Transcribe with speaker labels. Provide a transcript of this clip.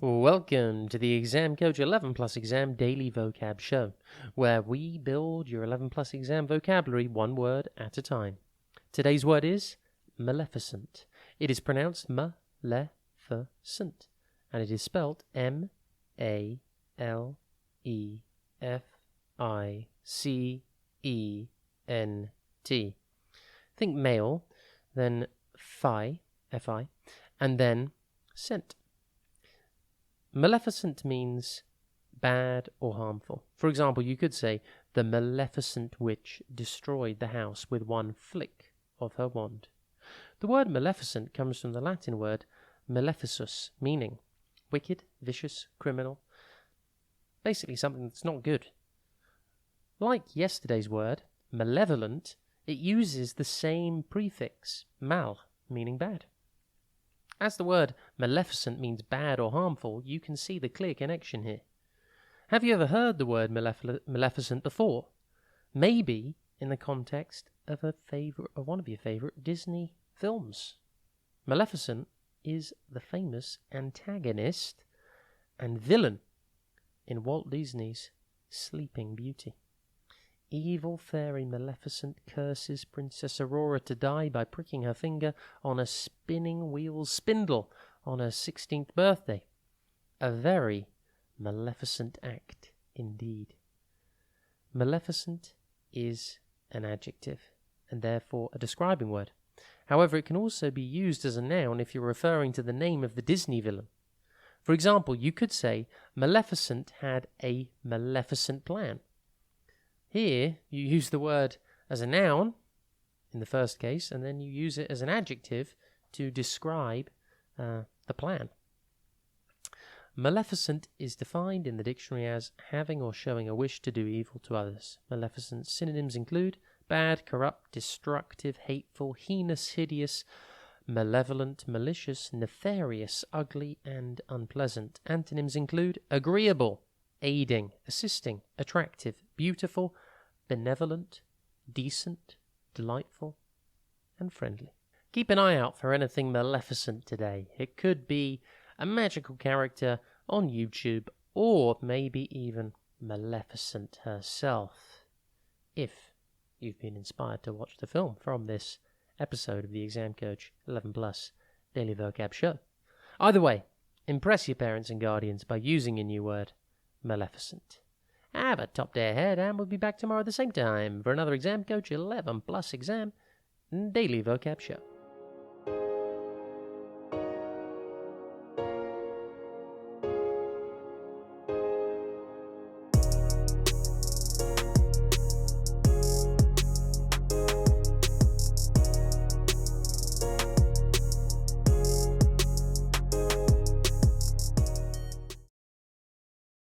Speaker 1: Welcome to the Exam Coach 11 Plus Exam Daily Vocab Show, where we build your 11 Plus Exam vocabulary one word at a time. Today's word is Maleficent. It is pronounced Maleficent, and it is spelled M-A-L-E-F-I-C-E-N-T. Think male, then fi, F-I, and then cent. Maleficent means bad or harmful. For example, you could say, the maleficent witch destroyed the house with one flick of her wand. The word maleficent comes from the Latin word maleficus, meaning wicked, vicious, criminal. Basically something that's not good. Like yesterday's word, malevolent, it uses the same prefix, mal, meaning bad. As the word maleficent means bad or harmful, you can see the clear connection here. Have you ever heard the word maleficent before? Maybe in the context of one of your favorite Disney films. Maleficent is the famous antagonist and villain in Walt Disney's Sleeping Beauty. Evil fairy Maleficent curses Princess Aurora to die by pricking her finger on a spinning wheel spindle on her 16th birthday. A very maleficent act indeed. Maleficent is an adjective and therefore a describing word. However, it can also be used as a noun if you're referring to the name of the Disney villain. For example, you could say Maleficent had a maleficent plan. Here, you use the word as a noun in the first case, and then you use it as an adjective to describe the plan. Maleficent is defined in the dictionary as having or showing a wish to do evil to others. Maleficent synonyms include bad, corrupt, destructive, hateful, heinous, hideous, malevolent, malicious, nefarious, ugly, and unpleasant. Antonyms include agreeable, aiding, assisting, attractive, beautiful, benevolent, decent, delightful, and friendly. Keep an eye out for anything maleficent today. It could be a magical character on YouTube, or maybe even Maleficent herself, if you've been inspired to watch the film from this episode of the Exam Coach 11 Plus Daily Vocab Show. Either way, impress your parents and guardians by using a new word, Maleficent. Have a top day ahead, and we'll be back tomorrow at the same time for another Exam Coach 11 Plus Exam Daily Vocab Show.